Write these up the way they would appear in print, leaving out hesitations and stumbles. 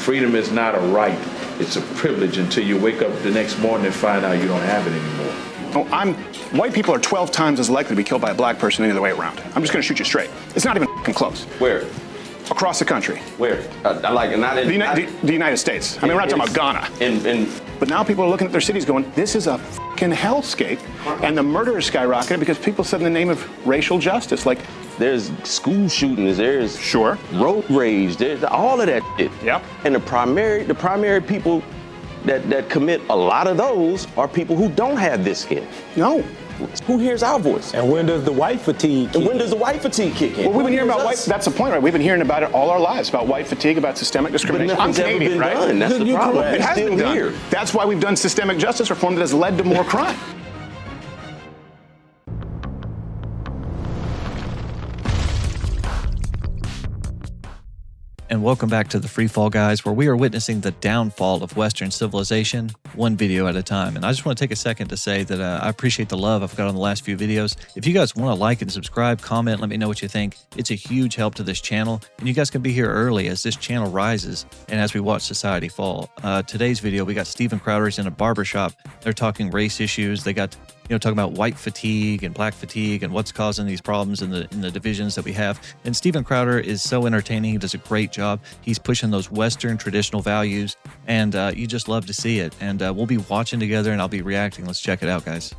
Freedom is not a right. It's a privilege until you wake up the next morning and find out you don't have it anymore. Oh, white people are 12 times as likely to be killed by a black person than the other way around. I'm just going to shoot you straight. It's not even close. Where? Across the country. Where? The United States. I mean, we're not talking about Ghana. But now people are looking at their cities going, this is a fucking hellscape. And the murder is skyrocketing because people said in the name of racial justice. Like, there's school shootings, there's road rage, there's all of that shit. Yep. And the primary people that commit a lot of those are people who don't have this skin. No. Who hears our voice? And when does the white fatigue kick in? And when does the white fatigue kick in? Well, we've been hearing about white, that's the point, right? We've been hearing about it all our lives, about white fatigue, about systemic discrimination. But nothing's ever been done. That's the problem. It has been done. Here. That's why we've done systemic justice reform that has led to more crime. And welcome back to the Free Fall Guys, where we are witnessing the downfall of Western civilization, one video at a time. And I just want to take a second to say that I appreciate the love I've got on the last few videos. If you guys want to like and subscribe, comment, let me know what you think. It's a huge help to this channel, and you guys can be here early as this channel rises and as we watch society fall. Today's video, we got Steven Crowder's in a barbershop. They're talking race issues. They got talking about white fatigue and black fatigue and what's causing these problems in the divisions that we have. And Steven Crowder is so entertaining. He does a great job. He's pushing those Western traditional values, and you just love to see it. And we'll be watching together, and I'll be reacting. Let's check it out, guys.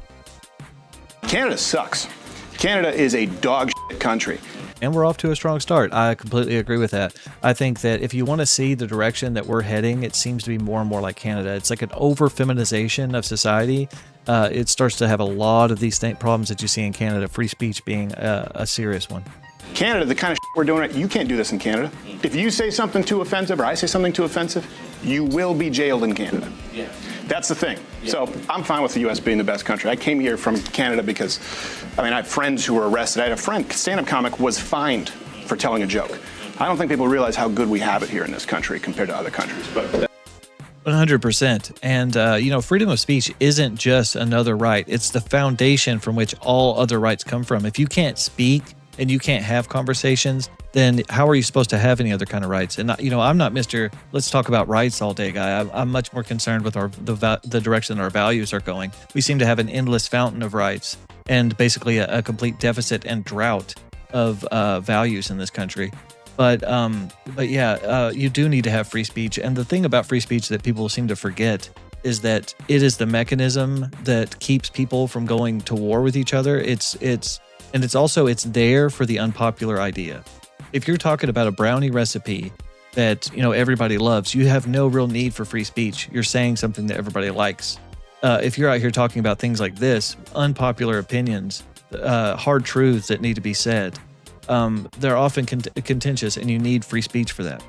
Canada sucks. Canada is a dog shit country. And we're off to a strong start. I completely agree with that. I think that if you want to see the direction that we're heading, it seems to be more and more like Canada. It's like an over-feminization of society. It starts to have a lot of these problems that you see in Canada, free speech being a serious one. Canada, the kind of shit we're doing, you can't do this in Canada. If you say something too offensive or I say something too offensive, you will be jailed in Canada. Yeah. That's the thing. Yeah. So I'm fine with the U.S. being the best country. I came here from Canada because, I have friends who were arrested. I had a friend, stand-up comic, was fined for telling a joke. I don't think people realize how good we have it here in this country compared to other countries. But 100%. And, freedom of speech isn't just another right. It's the foundation from which all other rights come from. If you can't speak and you can't have conversations, then how are you supposed to have any other kind of rights? And, I'm not Mr. Let's talk about rights all day guy. I'm much more concerned with the direction our values are going. We seem to have an endless fountain of rights and basically a complete deficit and drought of values in this country. But yeah, you do need to have free speech. And the thing about free speech that people seem to forget is that it is the mechanism that keeps people from going to war with each other. It's there for the unpopular idea. If you're talking about a brownie recipe that, everybody loves, you have no real need for free speech. You're saying something that everybody likes. If you're out here talking about things like this, unpopular opinions, hard truths that need to be said, they're often contentious, and you need free speech for that.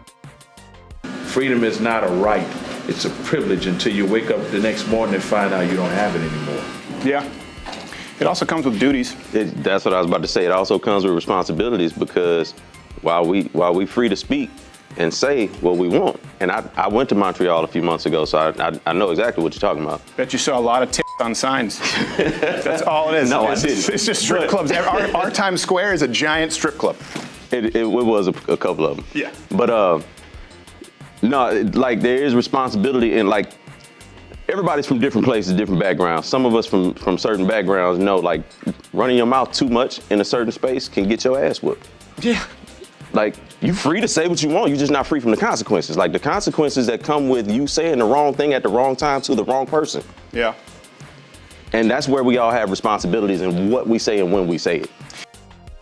Freedom is not a right. It's a privilege until you wake up the next morning and find out you don't have it anymore. yeah, it also comes with duties. That's what I was about to say. It also comes with responsibilities, because while we free to speak and say what we want, and I went to Montreal a few months ago, so I know exactly what you're talking about. Bet you saw a lot of tits on signs. That's all it is. No, I didn't. It's just strip clubs. Our Times Square is a giant strip club. It was a couple of them. Yeah. But no, like, there is responsibility, and like, everybody's from different places, different backgrounds. Some of us from certain backgrounds know, like, running your mouth too much in a certain space can get your ass whooped. Yeah. Like, you free to say what you want, you're just not free from the consequences. Like, the consequences that come with you saying the wrong thing at the wrong time to the wrong person. Yeah. And that's where we all have responsibilities in what we say and when we say it.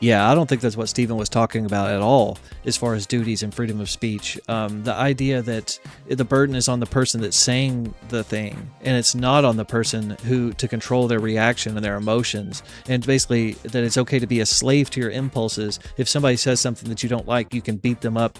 Yeah, I don't think that's what Steven was talking about at all as far as duties and freedom of speech. The idea that the burden is on the person that's saying the thing, and it's not on the person to control their reaction and their emotions, and basically that it's okay to be a slave to your impulses. If somebody says something that you don't like, you can beat them up,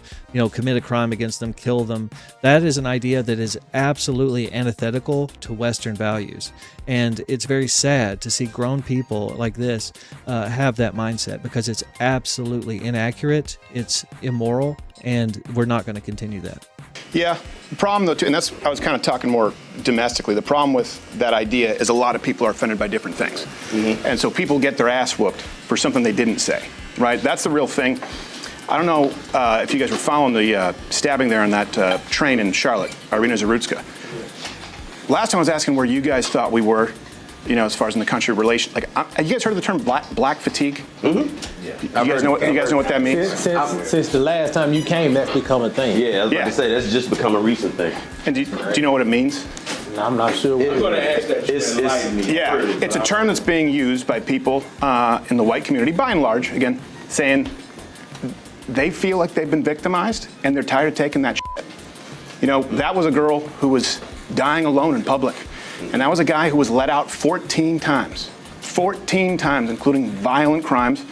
commit a crime against them, kill them. That is an idea that is absolutely antithetical to Western values. And it's very sad to see grown people like this have that mindset, because it's absolutely inaccurate, it's immoral, and we're not going to continue that. Yeah, the problem though, too, and I was kind of talking more domestically, the problem with that idea is a lot of people are offended by different things. Mm-hmm. And so people get their ass whooped for something they didn't say, right? That's the real thing. I don't know if you guys were following the stabbing there on that train in Charlotte, Irina Zarutska. Last time I was asking where you guys thought we were, as far as in the country relation. Like, have you guys heard of the term black fatigue? Mm-hmm. Yeah. You guys know what that means? Since the last time you came, that's become a thing. Yeah, I was about to say, that's just become a recent thing. And do you know what it means? I'm not sure. I'm going to ask that. It's a term that's being used by people in the white community, by and large, again, saying they feel like they've been victimized and they're tired of taking that shit. That was a girl who was dying alone in public. And that was a guy who was let out 14 times, including violent crimes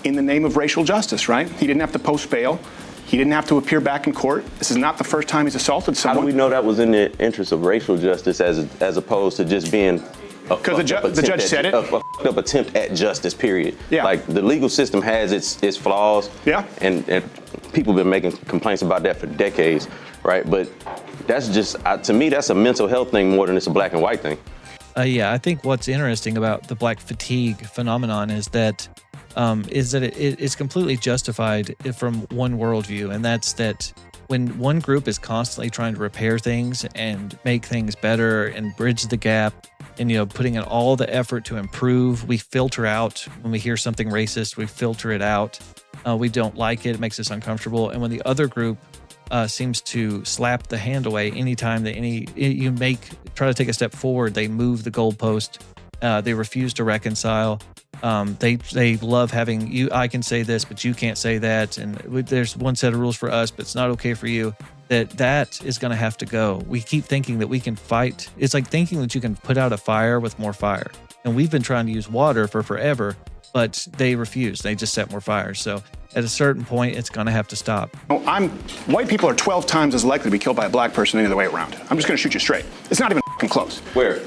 in the name of racial justice, right? He didn't have to post bail. He didn't have to appear back in court. This is not the first time he's assaulted someone. How do we know that was in the interest of racial justice as opposed to just being because the judge said it. A fucked up attempt at justice, period. Yeah. Like, the legal system has its flaws. Yeah. And people have been making complaints about that for decades, right? But that's just, to me, that's a mental health thing more than it's a black and white thing. I think what's interesting about the black fatigue phenomenon is that it's completely justified from one worldview, and that's that when one group is constantly trying to repair things and make things better and bridge the gap and putting in all the effort to improve, we filter out when we hear something racist, we filter it out. We don't like it, it makes us uncomfortable. And when the other group seems to slap the hand away anytime that try to take a step forward, they move the goalpost, they refuse to reconcile. They love having you. I can say this, but you can't say that. And there's one set of rules for us, but it's not okay for you. That is going to have to go. We keep thinking that we can fight. It's like thinking that you can put out a fire with more fire. And we've been trying to use water for forever, but they refuse. They just set more fires. So at a certain point, it's going to have to stop. White people are 12 times as likely to be killed by a black person than the other way around. I'm just going to shoot you straight. It's not even close. Where?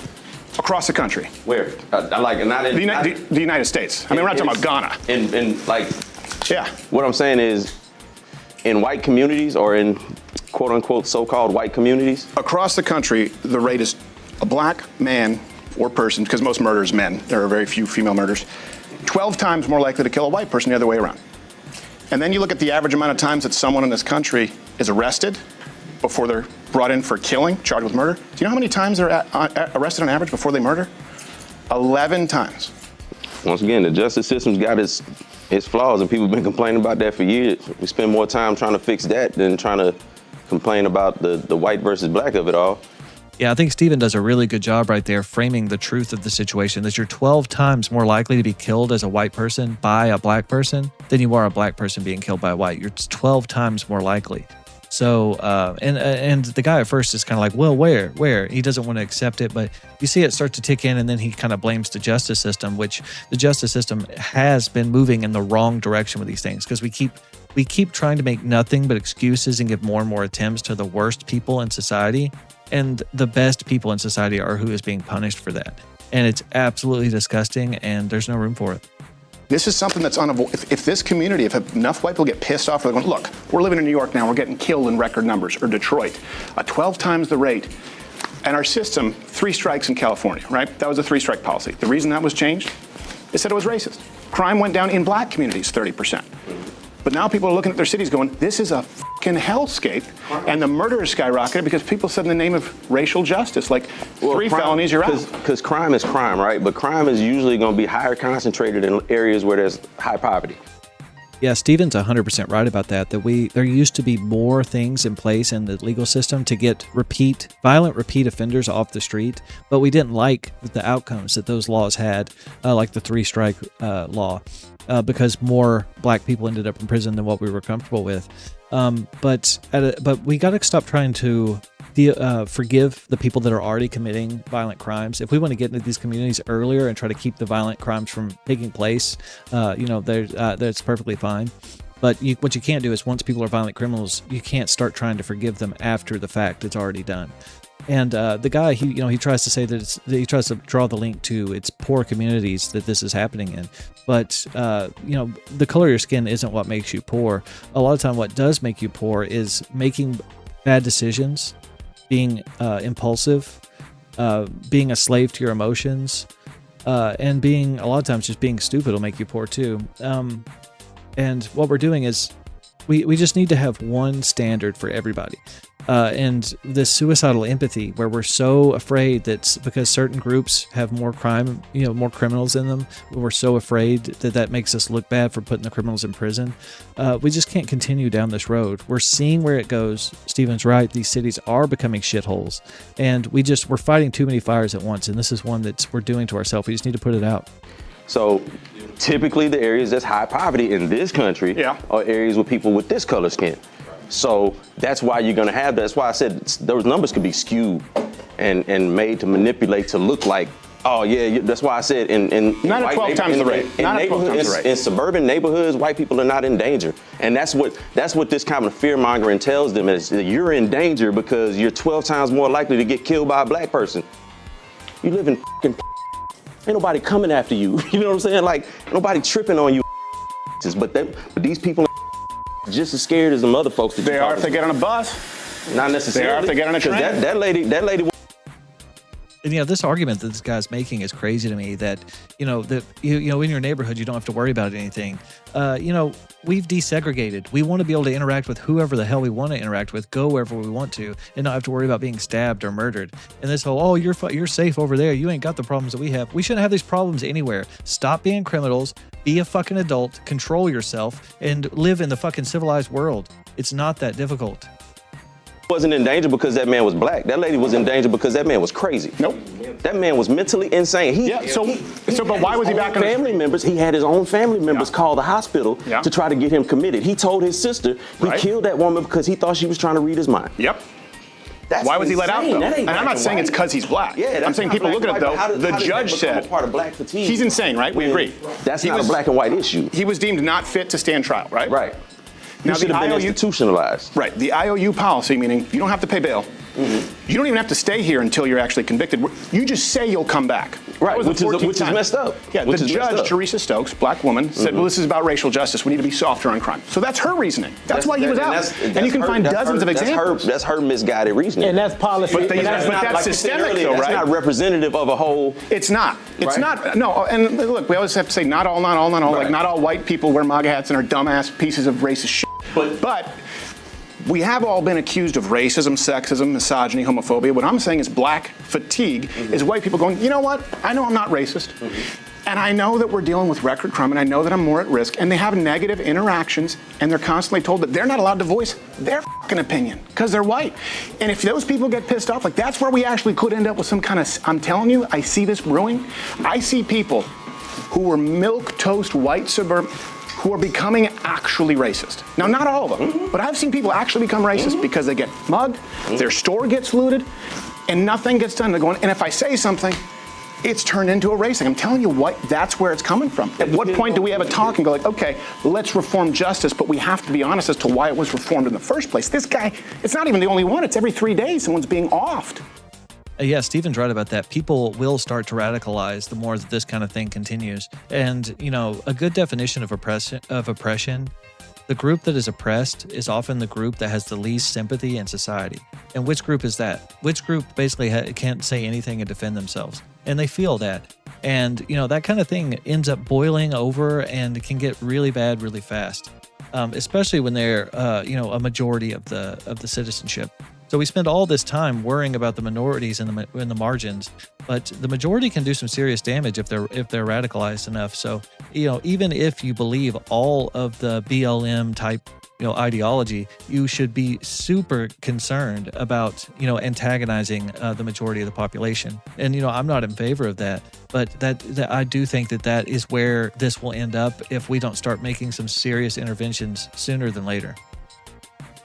Across the country. Where? Not in the United States. I mean, we're not talking about Ghana. Yeah. What I'm saying is, in white communities or in quote unquote so-called white communities, across the country, the rate is a black man or person, because most murders men. There are very few female murders. 12 times more likely to kill a white person the other way around. And then you look at the average amount of times that someone in this country is arrested before they're brought in for killing, charged with murder. Do you know how many times they're arrested on average before they murder? 11 times. Once again, the justice system's got its flaws, and people have been complaining about that for years. We spend more time trying to fix that than trying to complain about the white versus black of it all. Yeah, I think Stephen does a really good job right there framing the truth of the situation, that you're 12 times more likely to be killed as a white person by a black person than you are a black person being killed by a white. You're 12 times more likely. So, and the guy at first is kind of like, well, where? He doesn't want to accept it, but you see it start to tick in, and then he kind of blames the justice system, which the justice system has been moving in the wrong direction with these things, because we keep trying to make nothing but excuses and give more and more attempts to the worst people in society, and the best people in society are who is being punished for that. And it's absolutely disgusting, and there's no room for it. This is something that's unavoidable. If this community, if enough white people get pissed off, they're going, look, we're living in New York now, we're getting killed in record numbers, or Detroit, 12 times the rate. And our system, 3 strikes in California, right? That was a 3-strike policy. The reason that was changed, they said it was racist. Crime went down in black communities 30%. But now people are looking at their cities going, this is a fucking hellscape. And the murders skyrocketed because people said in the name of racial justice, like, 3 felonies, you're out. Because crime is crime, right? But crime is usually going to be higher concentrated in areas where there's high poverty. Yeah, Stephen's 100% right about that there used to be more things in place in the legal system to get violent repeat offenders off the street, but we didn't like the outcomes that those laws had, like the 3-strike law, because more black people ended up in prison than what we were comfortable with. But we got to stop trying to forgive the people that are already committing violent crimes. If we want to get into these communities earlier and try to keep the violent crimes from taking place, that's perfectly fine. But what you can't do is, once people are violent criminals, you can't start trying to forgive them after the fact. It's already done. And the guy, he tries to say that he tries to draw the link to it's poor communities that this is happening in. But, the color of your skin isn't what makes you poor. A lot of time what does make you poor is making bad decisions, being impulsive, being a slave to your emotions, and a lot of times just being stupid will make you poor too. And what we're doing is We just need to have one standard for everybody. And this suicidal empathy, where we're so afraid that because certain groups have more crime, more criminals in them, we're so afraid that makes us look bad for putting the criminals in prison. We just can't continue down this road. We're seeing where it goes. Stephen's right. These cities are becoming shitholes, and we're fighting too many fires at once. And this is one that we're doing to ourselves. We just need to put it out. So typically the areas that's high poverty in this country are areas with people with this color skin. So that's why you're gonna have that. That's why I said those numbers could be skewed and made to manipulate to look like, oh yeah, that's why I said in not at 12 times the rate. In suburban neighborhoods, white people are not in danger. And that's what this kind of fear mongering tells them, is that you're in danger because you're 12 times more likely to get killed by a black person. You live in fucking ain't nobody coming after you. You know what I'm saying? Like, nobody tripping on you. But these people are just as scared as the other folks. They are if they get on a bus. Not necessarily. They are if they get on a train. That lady. And this argument that this guy's making is crazy to me. That in your neighborhood you don't have to worry about anything. We've desegregated. We want to be able to interact with whoever the hell we want to interact with, go wherever we want to, and not have to worry about being stabbed or murdered. And this whole, you're safe over there. You ain't got the problems that we have. We shouldn't have these problems anywhere. Stop being criminals. Be a fucking adult. Control yourself and live in the fucking civilized world. It's not that difficult. Wasn't in danger because that man was black. That lady was in danger because that man was crazy. Nope. That man was mentally insane. But why was he back on family members? He had his own family members call the hospital to try to get him committed. He told his sister he killed that woman because he thought she was trying to read his mind. Yep. Why was he let out, though? And I'm not saying it's because he's black. Yeah, I'm saying people look at it, though. The judge said part of black fatigue. He's insane, right? We agree. That's not a black and white issue. He was deemed not fit to stand trial, right? Right. Now, he should have been institutionalized. Right. The IOU policy, meaning you don't have to pay bail. Mm-hmm. You don't even have to stay here until you're actually convicted. You just say you'll come back. Right, which is messed up. Yeah, the judge, Teresa Stokes, black woman, said, well, this is about racial justice. We need to be softer on crime. So that's her reasoning. That's why he was out. And you can find dozens of examples. That's her misguided reasoning. And that's policy. But that's systemic, though, right? That's not representative of a whole. It's not. It's not. No, and look, we always have to say not all. Like, not all white people wear MAGA hats and are dumbass pieces of racist shit. But we have all been accused of racism, sexism, misogyny, homophobia. What I'm saying is black fatigue is white people going, you know what? I know I'm not racist. And I know that we're dealing with record crime, and I know that I'm more at risk. And they have negative interactions, and they're constantly told that they're not allowed to voice their fucking opinion because they're white. And if those people get pissed off, like, that's where we actually could end up with some kind of, I'm telling you, I see this brewing. I see people who were milquetoast white suburban who are becoming actually racist. Now, not all of them, but I've seen people actually become racist because they get mugged, their store gets looted, and nothing gets done. They're going, and if I say something, it's turned into a racing. I'm telling you that's where it's coming from. At what point do we have a talk and go like, okay, let's reform justice, but we have to be honest as to why it was reformed in the first place. This guy, it's not even the only one. It's every 3 days someone's being offed. Yeah, Stephen's right about that. People will start to radicalize the more that this kind of thing continues. And, a good definition of oppression, the group that is oppressed is often the group that has the least sympathy in society. And which group is that? Which group basically can't say anything and defend themselves? And they feel that. And, that kind of thing ends up boiling over and can get really bad really fast, especially when they're, a majority of the citizenship. So we spend all this time worrying about the minorities in the margins, but the majority can do some serious damage if they're radicalized enough. So, even if you believe all of the BLM type, ideology, you should be super concerned about, antagonizing the majority of the population. And, I'm not in favor of that, but that I do think that is where this will end up if we don't start making some serious interventions sooner than later.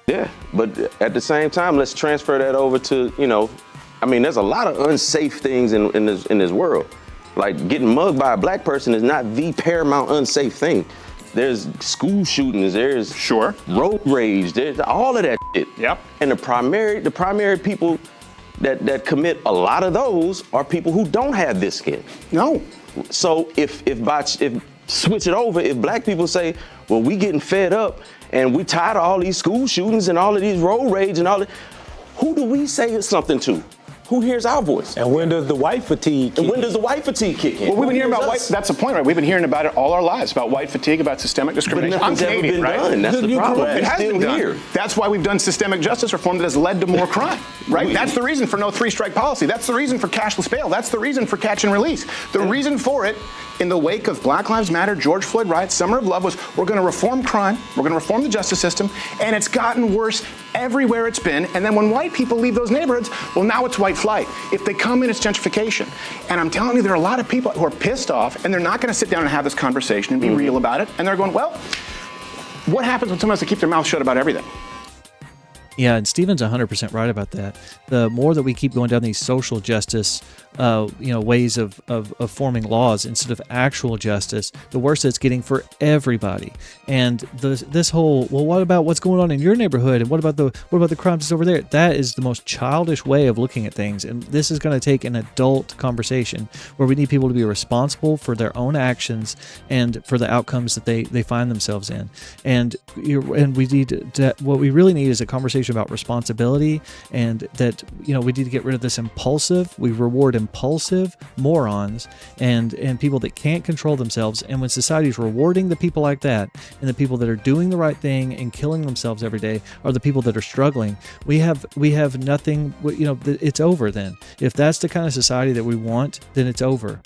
Yeah, but at the same time, let's transfer that over to, there's a lot of unsafe things in this world. Like, getting mugged by a black person is not the paramount unsafe thing. There's school shootings, there's road rage, there's all of that shit. Yep. And the primary people that commit a lot of those are people who don't have this skin. No. So if switch it over, if black people say, well, we getting fed up and we tired of all these school shootings and all of these road rage and all that, who do we say something to? Who hears our voice? And when does the white fatigue kick And when does the white fatigue kick in? Well, we've been hearing Who about hears white. us? That's the point, right? We've been hearing about it all our lives, about white fatigue, about systemic But discrimination. nothing's ever been done. That's the You're problem. correct. It has It's been still done. here. That's why we've done systemic justice reform that has led to more crime, right? That's the reason for no three-strike policy. That's the reason for cashless bail. That's the reason for catch and release. The reason for it, in the wake of Black Lives Matter, George Floyd riots, Summer of Love, was we're going to reform crime, we're going to reform the justice system, and it's gotten worse everywhere it's been. And then when white people leave those neighborhoods, well, now it's white flight. If they come in, it's gentrification. And I'm telling you, there are a lot of people who are pissed off, and they're not going to sit down and have this conversation and be real about it. And they're going, well, what happens when someone has to keep their mouth shut about everything? Yeah, and Stephen's 100% right about that. The more that we keep going down these social justice, ways of forming laws instead of actual justice, the worse it's getting for everybody. And this whole, well, what about what's going on in your neighborhood, and what about the crimes that's over there? That is the most childish way of looking at things. And this is going to take an adult conversation where we need people to be responsible for their own actions and for the outcomes that they find themselves in. And we need to, what we really need is a conversation about responsibility, and that we need to get rid of this we reward impulsive morons and people that can't control themselves. And when society is rewarding the people like that, and the people that are doing the right thing and killing themselves every day are the people that are struggling, we have nothing. It's over then. If that's the kind of society that we want, then it's over.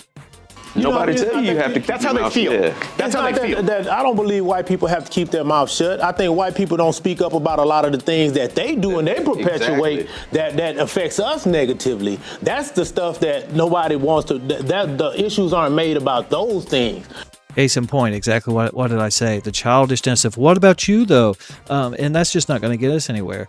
Nobody tell you have to keep That's your how they mouth feel. shut. That's how they feel. I don't believe white people have to keep their mouth shut. I think white people don't speak up about a lot of the things that they do and they perpetuate that affects us negatively. That's the stuff that nobody wants to. That the issues aren't made about those things. Case in point, exactly what did I say? The childishness of what about you though? And that's just not going to get us anywhere.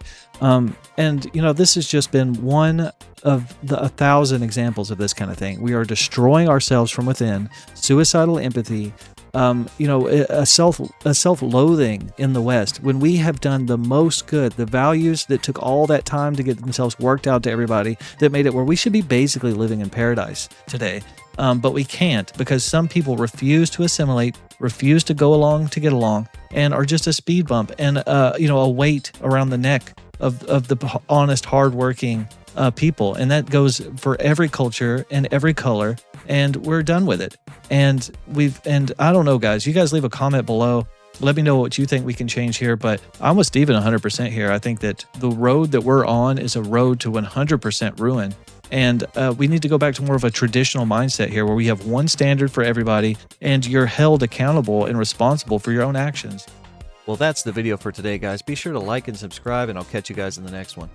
This has just been one of 1,000 examples of this kind of thing. We are destroying ourselves from within, suicidal empathy, a self-loathing in the West, when we have done the most good, the values that took all that time to get themselves worked out to everybody, that made it where we should be basically living in paradise today. But we can't, because some people refuse to assimilate, refuse to go along to get along, and are just a speed bump and a weight around the neck of the honest, hardworking people. And that goes for every culture and every color, and we're done with it. And I don't know, guys, you guys leave a comment below. Let me know what you think we can change here, but I'm with Stephen 100% here. I think that the road that we're on is a road to 100% ruin. And we need to go back to more of a traditional mindset here, where we have one standard for everybody and you're held accountable and responsible for your own actions. Well, that's the video for today, guys. Be sure to like and subscribe, and I'll catch you guys in the next one.